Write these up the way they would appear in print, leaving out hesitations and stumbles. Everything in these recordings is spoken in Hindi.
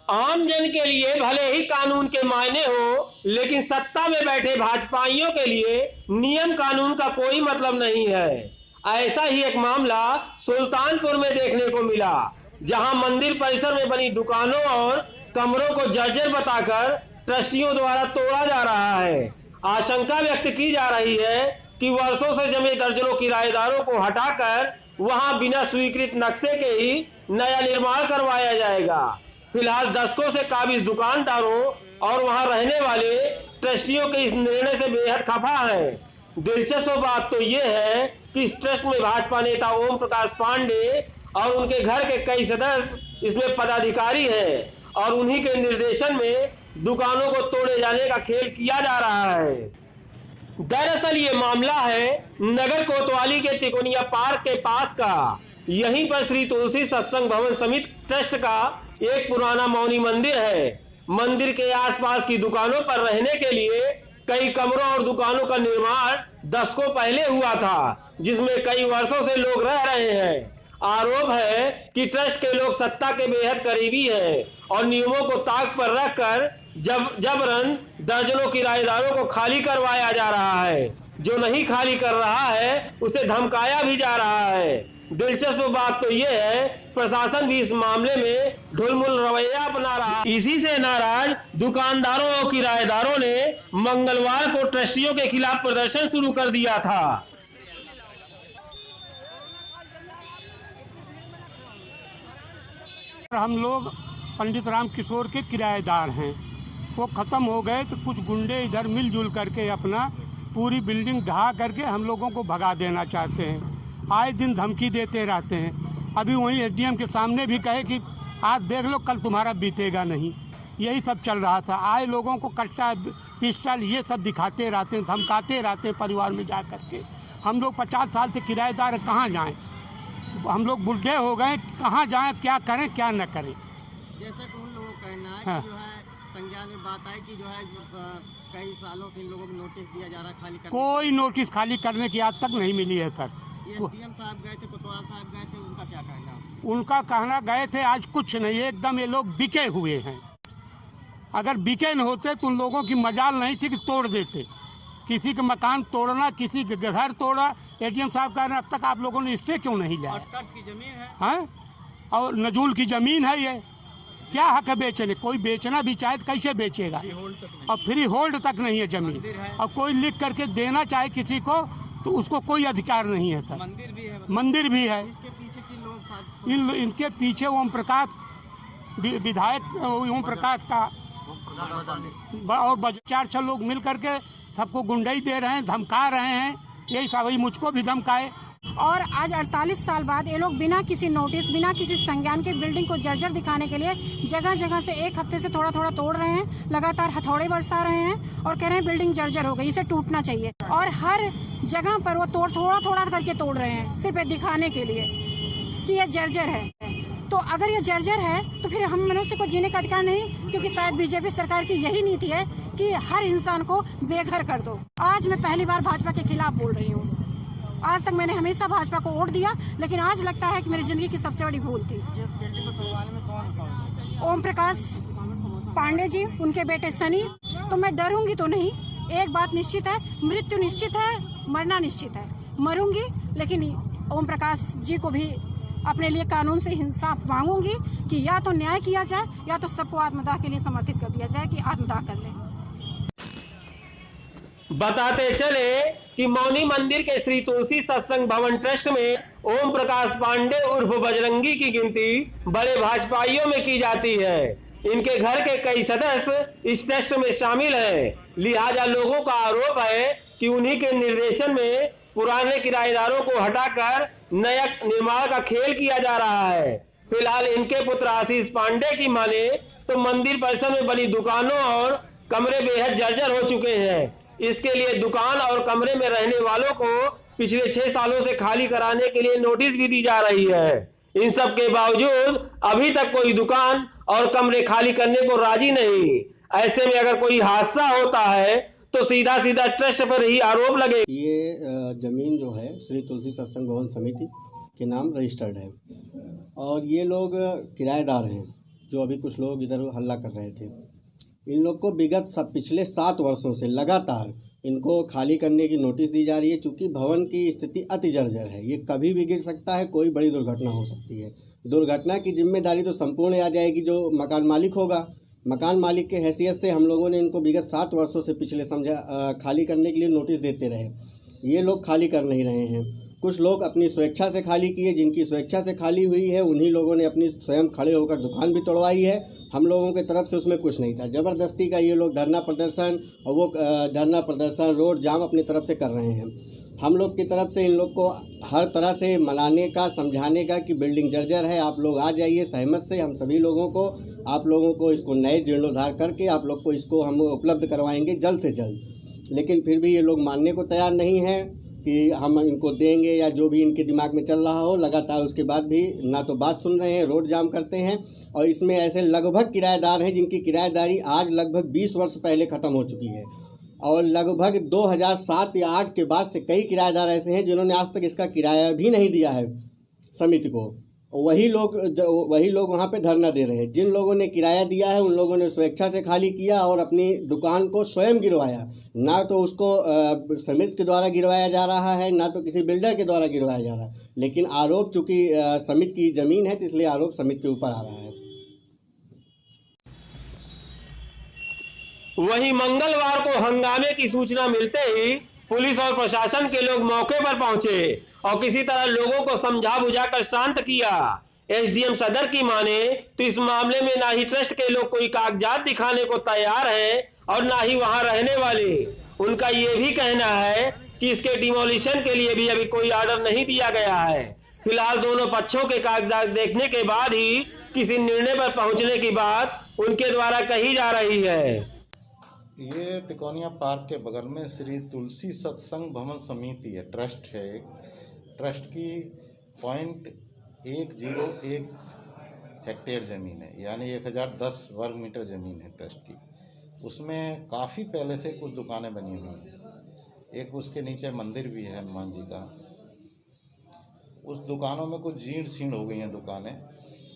आम जन के लिए भले ही कानून के मायने हो, लेकिन सत्ता में बैठे भाजपाइयों के लिए नियम कानून का कोई मतलब नहीं है। ऐसा ही एक मामला सुल्तानपुर में देखने को मिला, जहां मंदिर परिसर में बनी दुकानों और कमरों को जर्जर बताकर ट्रस्टियों द्वारा तोड़ा जा रहा है। आशंका व्यक्त की जा रही है कि वर्षों से जमे दर्जनों किराएदारों को हटाकर वहां बिना स्वीकृत नक्शे के ही नया निर्माण करवाया जाएगा। फिलहाल दशकों से काबिज दुकानदारों और वहां रहने वाले ट्रस्टियों के इस निर्णय से बेहद खफा है। दिलचस्प बात तो ये है कि इस ट्रस्ट में भाजपा नेता ओम प्रकाश पांडे और उनके घर के कई सदस्य इसमें पदाधिकारी हैं और उन्हीं के निर्देशन में दुकानों को तोड़े जाने का खेल किया जा रहा है। दरअसल ये मामला है नगर कोतवाली के तिकोनिया पार्क के पास का। यहीं पर श्री तुलसी सत्संग भवन समिति ट्रस्ट का एक पुराना मौनी मंदिर है। मंदिर के आसपास की दुकानों पर रहने के लिए कई कमरों और दुकानों का निर्माण दशकों पहले हुआ था, जिसमें कई वर्षों से लोग रह रहे हैं। आरोप है कि ट्रस्ट के लोग सत्ता के बेहद करीबी हैं और नियमों को ताक पर रखकर जबरन दर्जनों किराएदारों को खाली करवाया जा रहा है। जो नहीं खाली कर रहा है उसे धमकाया भी जा रहा है। दिलचस्प बात तो यह है प्रशासन भी इस मामले में ढुलमुल रवैया अपना रहा। इसी से नाराज दुकानदारों और किराएदारों ने मंगलवार को ट्रस्टियों के खिलाफ प्रदर्शन शुरू कर दिया था। हम लोग पंडित राम किशोर के किराएदार हैं। वो ख़त्म हो गए तो कुछ गुंडे इधर मिलजुल करके अपना पूरी बिल्डिंग ढहा करके हम लोगों को भगा देना चाहते हैं। आए दिन धमकी देते रहते हैं। अभी वहीं एसडीएम के सामने भी कहे कि आज देख लो कल तुम्हारा बीतेगा नहीं। यही सब चल रहा था। आए लोगों को कट्टा पिस्टल ये सब दिखाते रहते हैं, धमकाते रहते हैं परिवार में जा करके। हम लोग 50 साल से किराएदार कहाँ जाएँ? हम लोग बुढ़े हो गए, कहाँ जाएँ, क्या करें क्या न करें। जैसा कि उन लोगों का कहना है हाँ। कि जो है संज्ञान में बात आई कि जो है कई सालों से इन लोगों को नोटिस दिया जा रहा है खाली करने। कोई नोटिस खाली करने की आज तक नहीं मिली है सर। एसडीएम साहब गए थे, कोतवाल साहब गए थे, उनका क्या कहना? उनका कहना गए थे, आज कुछ नहीं, एकदम ये लोग बिके हुए हैं। अगर बिके न होते तो उन लोगों की मजाल नहीं थी कि तोड़ देते। किसी के मकान तोड़ना, किसी के घर तोड़ा। एसडीएम साहब कह रहे हैं अब तक आप लोगों ने स्टे क्यों नहीं लिया? की जमीन है हैं? और नजूल की जमीन है, ये क्या हक है बेचने? कोई बेचना भी चाहे तो कैसे बेचेगा? और फ्री होल्ड तक नहीं है जमीन। और कोई लिख करके देना चाहे किसी को तो उसको कोई अधिकार नहीं है सर। मंदिर भी है। इसके पीछे के लोग साथ इनके पीछे ओम प्रकाश विधायक ओम प्रकाश का और 4-6 लोग मिल करके सबको गुंडाई दे रहे हैं, धमका रहे हैं। यही सब मुझको भी धमकाए। और आज 48 साल बाद ये लोग बिना किसी नोटिस, बिना किसी संज्ञान के बिल्डिंग को जर्जर दिखाने के लिए जगह जगह से एक हफ्ते से थोड़ा थोड़ा तोड़ रहे हैं। लगातार हथौड़े बरसा रहे हैं और कह रहे हैं बिल्डिंग जर्जर हो गई, इसे टूटना चाहिए। और हर जगह पर वो थोड़ा थोड़ा करके तोड़ रहे हैं, सिर्फ दिखाने के लिए कि ये जर्जर है। तो अगर ये जर्जर है तो फिर हम मनुष्य को जीने का अधिकार नहीं, क्योंकि शायद बीजेपी सरकार की यही नीति है कि हर इंसान को बेघर कर दो। आज मैं पहली बार भाजपा के खिलाफ बोल रही हूँ। आज तक मैंने हमेशा भाजपा को वोट दिया, लेकिन आज लगता है कि मेरी जिंदगी की सबसे बड़ी भूल थी। ओम प्रकाश पांडे जी, उनके बेटे सनी। तो मैं डरूंगी तो नहीं। एक बात निश्चित है, मृत्यु निश्चित है, मरना निश्चित है। मरूंगी, लेकिन ओम प्रकाश जी को भी अपने लिए कानून से इंसाफ मांगूंगी कि या तो न्याय किया जाए या तो सबको आत्मदाह के लिए समर्थित कर दिया जाए कि आत्मदाह कर लें। बताते चले कि मौनी मंदिर के श्री तुलसी सत्संग भवन ट्रस्ट में ओम प्रकाश पांडे उर्फ बजरंगी की गिनती बड़े भाजपाइयों में की जाती है। इनके घर के कई सदस्य इस ट्रस्ट में शामिल हैं। लिहाजा लोगों का आरोप है कि उन्हीं के निर्देशन में पुराने किराएदारों को हटाकर नया निर्माण का खेल किया जा रहा है। फिलहाल इनके पुत्र आशीष पांडे की माने तो मंदिर परिसर में बनी दुकानों और कमरे बेहद जर्जर हो चुके हैं। इसके लिए दुकान और कमरे में रहने वालों को पिछले 6 सालों से खाली कराने के लिए नोटिस भी दी जा रही है। इन सब के बावजूद अभी तक कोई दुकान और कमरे खाली करने को राजी नहीं। ऐसे में अगर कोई हादसा होता है तो सीधा सीधा ट्रस्ट पर ही आरोप लगे। ये जमीन जो है श्री तुलसी सत्संग भवन समिति के नाम रजिस्टर्ड है और ये लोग किराएदार हैं। जो अभी कुछ लोग इधर हल्ला कर रहे थे। इन लोग को विगत पिछले 7 वर्षों से लगातार इनको खाली करने की नोटिस दी जा रही है। चूँकि भवन की स्थिति अति जर्जर है, ये कभी भी गिर सकता है, कोई बड़ी दुर्घटना हो सकती है। दुर्घटना की जिम्मेदारी तो संपूर्ण आ जाएगी जो मकान मालिक होगा। मकान मालिक के हैसियत से हम लोगों ने इनको विगत 7 वर्षों से पिछले खाली करने के लिए नोटिस देते रहे। ये लोग खाली कर नहीं रहे हैं। कुछ लोग अपनी स्वेच्छा से खाली किए, जिनकी स्वेच्छा से खाली हुई है उन्हीं लोगों ने अपनी स्वयं खड़े होकर दुकान भी तोड़वाई है। हम लोगों के तरफ से उसमें कुछ नहीं था। ज़बरदस्ती का ये लोग धरना प्रदर्शन और वो धरना प्रदर्शन रोड जाम अपनी तरफ से कर रहे हैं। हम लोग की तरफ से इन लोग को हर तरह से मनाने का, समझाने का कि बिल्डिंग जर्जर है, आप लोग आ जाइए सहमत से। हम सभी लोगों को, आप लोगों को इसको नए जीर्णोद्धार करके आप लोग को इसको हम उपलब्ध करवाएंगे जल्द से जल्द। लेकिन फिर भी ये लोग मानने को तैयार नहीं हैं कि हम इनको देंगे, या जो भी इनके दिमाग में चल रहा हो। लगातार उसके बाद भी ना तो बात सुन रहे हैं, रोड जाम करते हैं। और इसमें ऐसे लगभग किराएदार हैं जिनकी किराएदारी आज लगभग 20 वर्ष पहले ख़त्म हो चुकी है। और लगभग 2007 या 8 के बाद से कई किराएदार ऐसे हैं जिन्होंने आज तक इसका किराया भी नहीं दिया है समिति को। वही लोग वहाँ पे धरना दे रहे हैं। जिन लोगों ने किराया दिया है उन लोगों ने स्वेच्छा से खाली किया और अपनी दुकान को स्वयं गिरवाया। ना तो उसको समिति के द्वारा गिरवाया जा रहा है, ना तो किसी बिल्डर के द्वारा गिरवाया जा रहा है। लेकिन आरोप चूँकि समिति की ज़मीन है तो इसलिए आरोप समिति के ऊपर आ रहा है। वहीं मंगलवार को हंगामे की सूचना मिलते ही पुलिस और प्रशासन के लोग मौके पर पहुंचे और किसी तरह लोगों को समझा बुझाकर शांत किया। एसडीएम सदर की माने तो इस मामले में ना ही ट्रस्ट के लोग कोई कागजात दिखाने को तैयार हैं और ना ही वहां रहने वाले। उनका ये भी कहना है कि इसके डिमोलिशन के लिए भी अभी कोई ऑर्डर नहीं दिया गया है। फिलहाल दोनों पक्षों के कागजात देखने के बाद ही किसी निर्णय पर पहुंचने की बात उनके द्वारा कही जा रही है। ये तिकोनिया पार्क के बगल में श्री तुलसी सत्संग भवन समिति है, ट्रस्ट है। एक ट्रस्ट की 0.101 हेक्टेयर ज़मीन है, यानी 1010 वर्ग मीटर ज़मीन है ट्रस्ट की। उसमें काफ़ी पहले से कुछ दुकानें बनी हुई हैं। एक उसके नीचे मंदिर भी है हनुमान जी का। उस दुकानों में कुछ जीर्ण शीर्ण हो गई हैं दुकानें।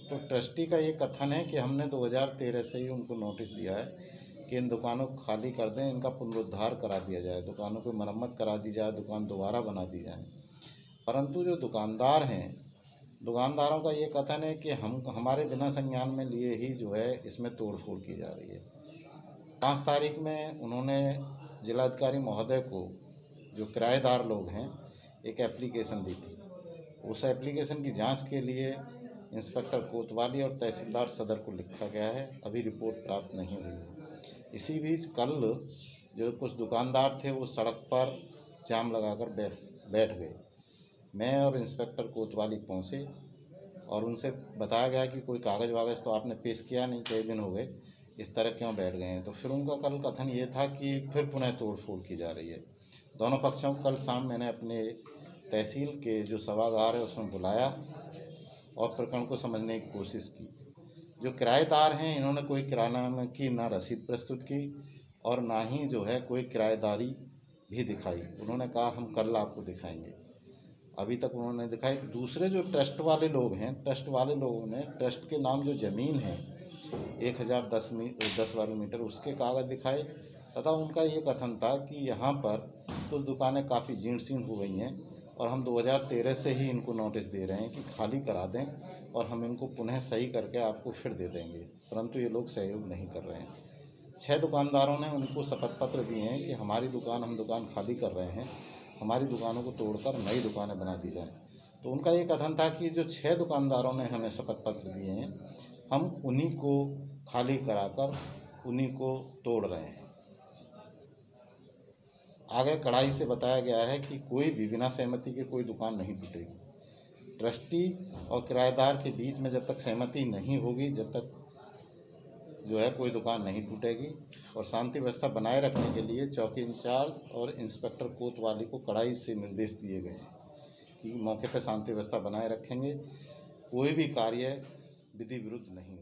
तो ट्रस्टी का ये कथन है कि हमने 2013 से ही उनको नोटिस दिया है कि इन दुकानों को खाली कर दें, इनका पुनरुद्धार करा दिया जाए, दुकानों की मरम्मत करा दी जाए, दुकान दोबारा बना दी जाए। परंतु जो दुकानदार हैं, दुकानदारों का ये कथन है कि हमारे बिना संज्ञान में लिए ही जो है इसमें तोड़फोड़ की जा रही है। 5 तारीख में उन्होंने जिलाधिकारी महोदय को, जो किराएदार लोग हैं, एक एप्लीकेशन दी थी। उस एप्लीकेशन की जांच के लिए इंस्पेक्टर कोतवाली और तहसीलदार सदर को लिखा गया है। अभी रिपोर्ट प्राप्त नहीं हुई है। इसी बीच कल जो कुछ दुकानदार थे वो सड़क पर जाम लगाकर बैठ गए। मैं और इंस्पेक्टर कोतवाली पहुंचे और उनसे बताया गया कि कोई कागज़ वागज़ तो आपने पेश किया नहीं, कई दिन हो गए, इस तरह क्यों बैठ गए हैं। तो फिर उनका कल कथन ये था कि फिर पुनः तोड़फोड़ की जा रही है। दोनों पक्षों को कल शाम मैंने अपने तहसील के जो सभागार है उसमें बुलाया और प्रकरण को समझने की कोशिश की। जो किराएदार हैं इन्होंने कोई किराएनामे की ना रसीद प्रस्तुत की और ना ही जो है कोई किराएदारी भी दिखाई। उन्होंने कहा हम कल आपको दिखाएंगे, अभी तक उन्होंने दिखाई। दूसरे जो ट्रस्ट वाले लोग हैं, ट्रस्ट वाले लोगों ने ट्रस्ट के नाम जो ज़मीन है 1010 वर्ग मीटर, उसके कागज़ दिखाए तथा उनका ये कथन था कि यहाँ पर कुछ दुकानें काफ़ी जीर्ण शीर्ण हो गई हैं और हम 2013 से ही इनको नोटिस दे रहे हैं कि खाली करा दें और हम इनको पुनः सही करके आपको फिर दे देंगे। परंतु ये लोग सहयोग नहीं कर रहे हैं। 6 दुकानदारों ने उनको शपथ पत्र दिए हैं कि हम दुकान खाली कर रहे हैं, हमारी दुकानों को तोड़कर नई दुकानें बना दी जाएं। तो उनका ये कथन था कि जो 6 दुकानदारों ने हमें शपथ पत्र दिए हैं, हम उन्हीं को खाली कराकर उन्हीं को तोड़ रहे हैं। आगे कड़ाई से बताया गया है कि कोई भी बिना सहमति के कोई दुकान नहीं टूटेगी। ट्रस्टी और किराएदार के बीच में जब तक सहमति नहीं होगी, जब तक जो है कोई दुकान नहीं टूटेगी। और शांति व्यवस्था बनाए रखने के लिए चौकी इंचार्ज और इंस्पेक्टर कोतवाली को कड़ाई से निर्देश दिए गए हैं कि मौके पर शांति व्यवस्था बनाए रखेंगे, कोई भी कार्य विधि विरुद्ध नहीं